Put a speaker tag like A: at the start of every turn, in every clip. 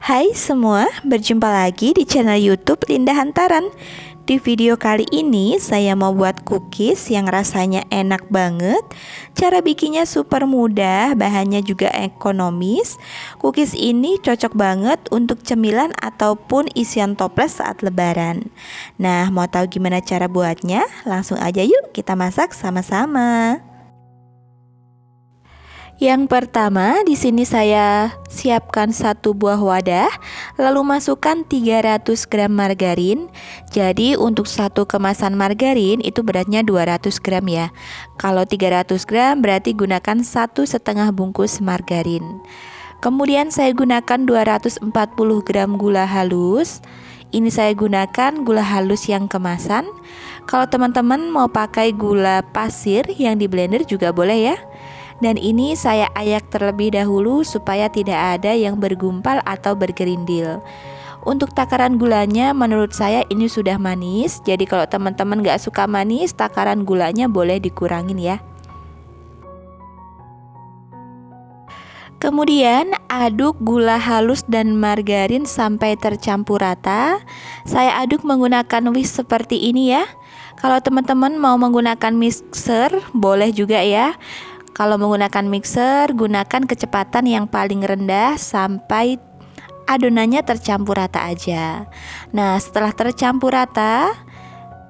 A: Hai semua, berjumpa lagi di channel YouTube Linda Hantaran. Di video kali ini saya mau buat cookies yang rasanya enak banget. Cara bikinnya super mudah, bahannya juga ekonomis. Cookies ini cocok banget untuk cemilan ataupun isian toples saat lebaran. Nah, mau tahu gimana cara buatnya? Langsung aja yuk kita masak sama-sama. Yang pertama, di sini saya siapkan satu buah wadah, lalu masukkan 300 gram margarin. Jadi untuk satu kemasan margarin itu beratnya 200 gram ya. Kalau 300 gram berarti gunakan 1,5 bungkus margarin. Kemudian saya gunakan 240 gram gula halus. Ini saya gunakan gula halus yang kemasan. Kalau teman-teman mau pakai gula pasir yang di blender juga boleh ya. Dan ini saya ayak terlebih dahulu supaya tidak ada yang bergumpal atau bergerindil. Untuk takaran gulanya menurut saya ini sudah manis. Jadi kalau teman-teman gak suka manis, takaran gulanya boleh dikurangin ya. Kemudian aduk gula halus dan margarin sampai tercampur rata. Saya aduk menggunakan whisk seperti ini ya. Kalau teman-teman mau menggunakan mixer boleh juga ya. Kalau menggunakan mixer, gunakan kecepatan yang paling rendah sampai adonannya tercampur rata aja. Nah, setelah tercampur rata,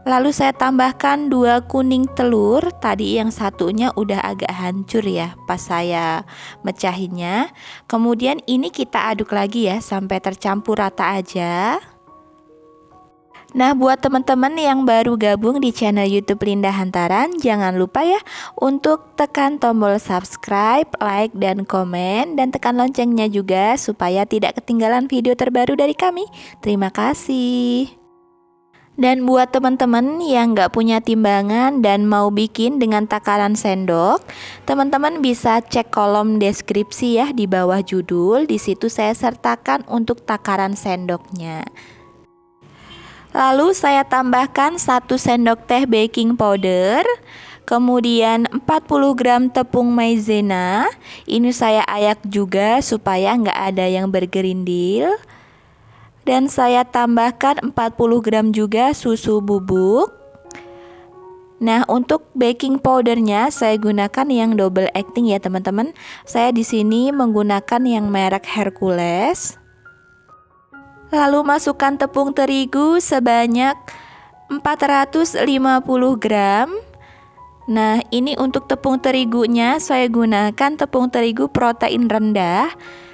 A: lalu saya tambahkan 2 kuning telur. Tadi yang satunya udah agak hancur ya pas saya mecahinnya. Kemudian ini kita aduk lagi ya sampai tercampur rata aja. Nah, buat teman-teman yang baru gabung di channel YouTube Linda Hantaran, jangan lupa ya untuk tekan tombol subscribe, like, dan komen, dan tekan loncengnya juga supaya tidak ketinggalan video terbaru dari kami. Terima kasih. Dan buat teman-teman yang gak punya timbangan dan mau bikin dengan takaran sendok, teman-teman bisa cek kolom deskripsi ya di bawah judul. Di situ saya sertakan untuk takaran sendoknya. Lalu saya tambahkan 1 sendok teh baking powder, kemudian 40 gram tepung maizena. Ini saya ayak juga supaya nggak ada yang bergerindil. Dan saya tambahkan 40 gram juga susu bubuk. Nah, untuk baking powdernya saya gunakan yang double acting ya teman-teman. Saya di sini menggunakan yang merek Hercules. Lalu masukkan tepung terigu sebanyak 450 gram. Nah, ini untuk tepung terigunya saya gunakan tepung terigu protein rendah.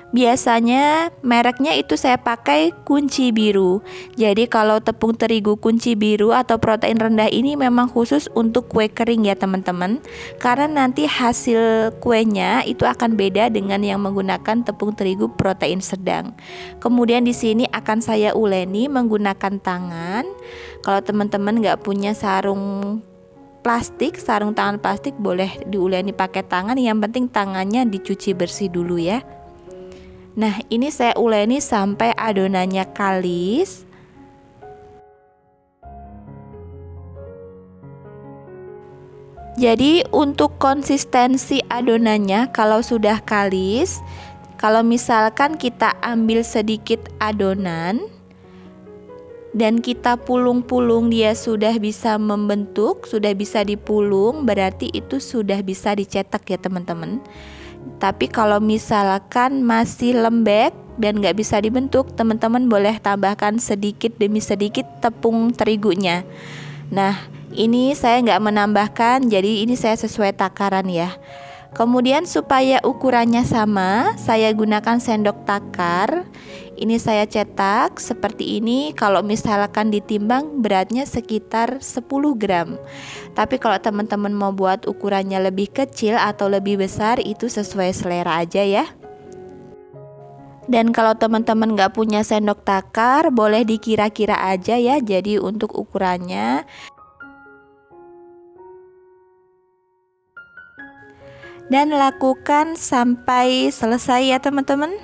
A: Biasanya mereknya itu saya pakai kunci biru. Jadi kalau tepung terigu kunci biru atau protein rendah ini memang khusus untuk kue kering ya teman-teman. Karena nanti hasil kuenya itu akan beda dengan yang menggunakan tepung terigu protein sedang. Kemudian di sini akan saya uleni menggunakan tangan. Kalau teman-teman nggak punya sarung tangan plastik boleh diuleni pakai tangan. Yang penting tangannya dicuci bersih dulu ya. Nah, ini saya uleni sampai adonannya kalis. Jadi untuk konsistensi adonannya kalau sudah kalis, kalau misalkan kita ambil sedikit adonan dan kita pulung-pulung dia sudah bisa membentuk, sudah bisa dipulung, berarti itu sudah bisa dicetak ya teman-teman. Tapi kalau misalkan masih lembek dan gak bisa dibentuk, teman-teman boleh tambahkan sedikit demi sedikit tepung terigunya. Nah, ini saya gak menambahkan, jadi ini saya sesuai takaran ya. Kemudian supaya ukurannya sama, saya gunakan sendok takar. Ini saya cetak seperti ini. Kalau misalkan ditimbang beratnya sekitar 10 gram. Tapi kalau teman-teman mau buat ukurannya lebih kecil atau lebih besar, itu sesuai selera aja ya. Dan kalau teman-teman gak punya sendok takar, boleh dikira-kira aja ya. Jadi untuk ukurannya. Dan lakukan sampai selesai ya teman-teman.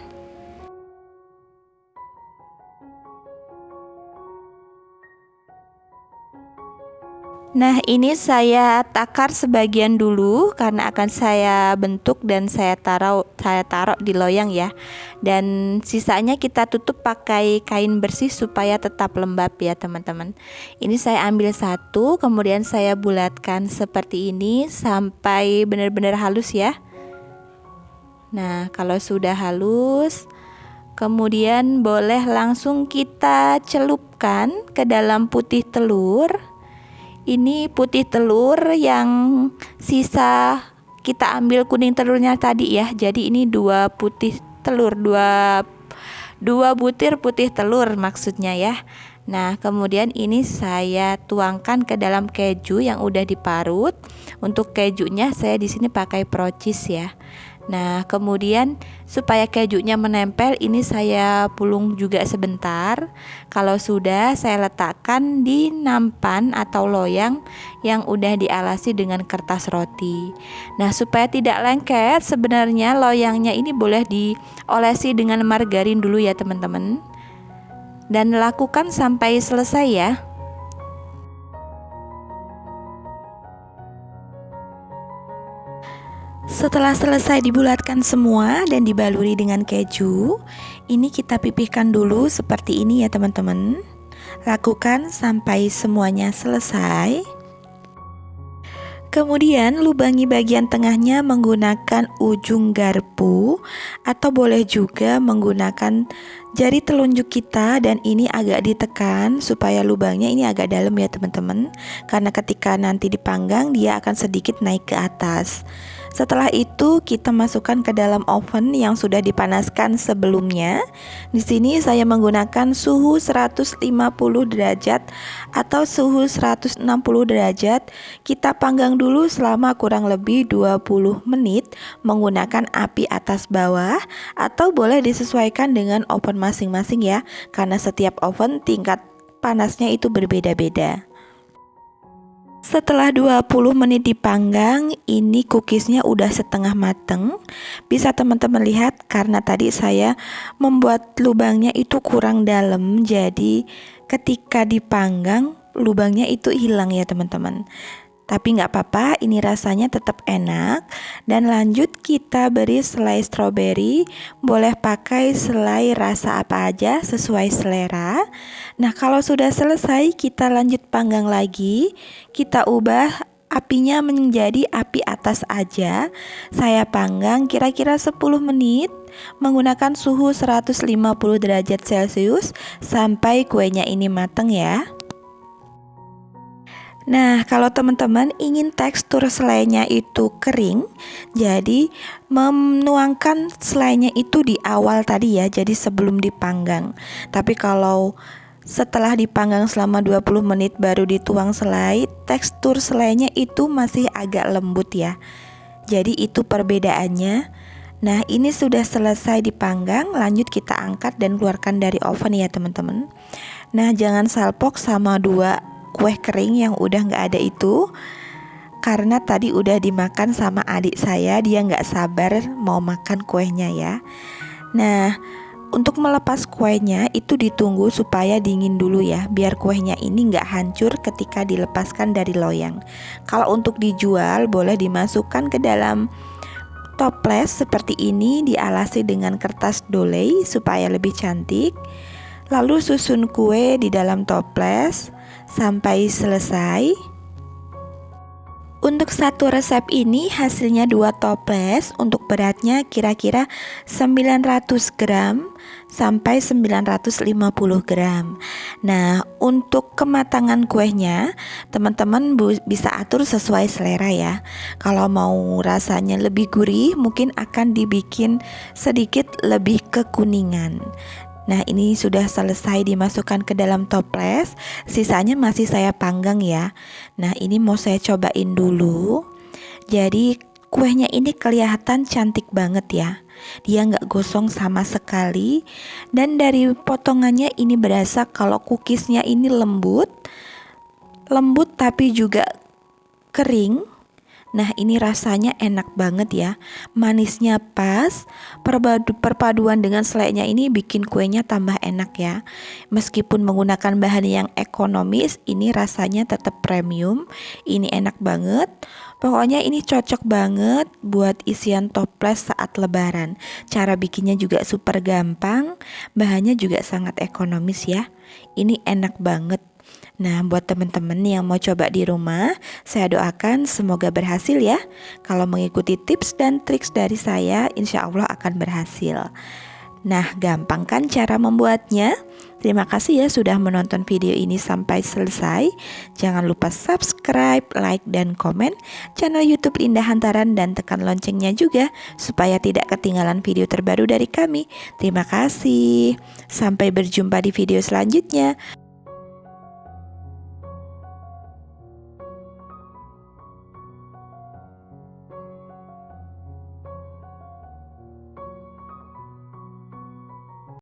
A: Nah, ini saya takar sebagian dulu karena akan saya bentuk dan saya taruh di loyang ya. Dan sisanya kita tutup pakai kain bersih supaya tetap lembab ya, teman-teman. Ini saya ambil satu, kemudian saya bulatkan seperti ini sampai benar-benar halus ya. Nah, kalau sudah halus, kemudian boleh langsung kita celupkan ke dalam putih telur. Ini putih telur yang sisa kita ambil kuning telurnya tadi ya. Jadi ini dua butir putih telur maksudnya ya. Nah, kemudian ini saya tuangkan ke dalam keju yang udah diparut. Untuk kejunya saya di sini pakai procis ya. Nah, kemudian supaya kejunya menempel, ini saya pulung juga sebentar. Kalau sudah, saya letakkan di nampan atau loyang yang udah dialasi dengan kertas roti. Nah, supaya tidak lengket, sebenarnya loyangnya ini boleh diolesi dengan margarin dulu ya, teman-teman. Dan lakukan sampai selesai ya. Setelah selesai dibulatkan semua dan dibaluri dengan keju, ini kita pipihkan dulu seperti ini ya teman-teman. Lakukan sampai semuanya selesai. Kemudian lubangi bagian tengahnya menggunakan ujung garpu atau boleh juga menggunakan jari telunjuk kita, dan ini agak ditekan supaya lubangnya ini agak dalam ya teman-teman. Karena ketika nanti dipanggang dia akan sedikit naik ke atas. Setelah itu kita masukkan ke dalam oven yang sudah dipanaskan sebelumnya. Di sini saya menggunakan suhu 150 derajat atau suhu 160 derajat. Kita panggang dulu selama kurang lebih 20 menit menggunakan api atas bawah, atau boleh disesuaikan dengan oven masing-masing ya, karena setiap oven tingkat panasnya itu berbeda-beda. Setelah 20 menit dipanggang, ini cookiesnya udah setengah mateng. Bisa teman-teman lihat karena tadi saya membuat lubangnya itu kurang dalam, jadi ketika dipanggang lubangnya itu hilang ya teman-teman. Tapi nggak apa-apa, ini rasanya tetap enak. Dan lanjut kita beri selai stroberi. Boleh pakai selai rasa apa aja sesuai selera. Nah, kalau sudah selesai kita lanjut panggang lagi. Kita ubah apinya menjadi api atas aja. Saya panggang kira-kira 10 menit menggunakan suhu 150 derajat Celcius sampai kuenya ini matang ya. Nah, kalau teman-teman ingin tekstur selainya itu kering, jadi menuangkan selainya itu di awal tadi ya, jadi sebelum dipanggang. Tapi kalau setelah dipanggang selama 20 menit baru dituang selai, tekstur selainya itu masih agak lembut ya. Jadi itu perbedaannya. Nah, ini sudah selesai dipanggang, lanjut kita angkat dan keluarkan dari oven ya teman-teman. Nah, jangan salpok sama dua kue kering yang udah nggak ada itu, karena tadi udah dimakan sama adik saya, dia nggak sabar mau makan kuenya ya. Nah, untuk melepas kuenya itu ditunggu supaya dingin dulu ya, biar kuenya ini nggak hancur ketika dilepaskan dari loyang. Kalau untuk dijual boleh dimasukkan ke dalam toples seperti ini, dialasi dengan kertas dolei supaya lebih cantik. Lalu susun kue di dalam toples sampai selesai. Untuk satu resep ini hasilnya 2 toples. Untuk beratnya kira-kira 900 gram sampai 950 gram. Nah, untuk kematangan kuenya teman-teman bisa atur sesuai selera ya. Kalau mau rasanya lebih gurih mungkin akan dibikin sedikit lebih kekuningan. Nah, ini sudah selesai dimasukkan ke dalam toples. Sisanya masih saya panggang ya. Nah, ini mau saya cobain dulu. Jadi kuenya ini kelihatan cantik banget ya. Dia nggak gosong sama sekali. Dan dari potongannya ini berasa kalau cookiesnya ini lembut tapi juga kering. Nah, ini rasanya enak banget ya. Manisnya pas, perpaduan dengan selainya ini bikin kuenya tambah enak ya. Meskipun menggunakan bahan yang ekonomis, ini rasanya tetap premium. Ini enak banget. Pokoknya ini cocok banget buat isian toples saat lebaran. Cara bikinnya juga super gampang, bahannya juga sangat ekonomis ya. Ini enak banget. Nah, buat teman-teman yang mau coba di rumah, saya doakan semoga berhasil ya. Kalau mengikuti tips dan triks dari saya, insya Allah akan berhasil. Nah, gampang kan cara membuatnya? Terima kasih ya sudah menonton video ini sampai selesai. Jangan lupa subscribe, like, dan komen channel YouTube Indah Hantaran dan tekan loncengnya juga supaya tidak ketinggalan video terbaru dari kami. Terima kasih. Sampai berjumpa di video selanjutnya.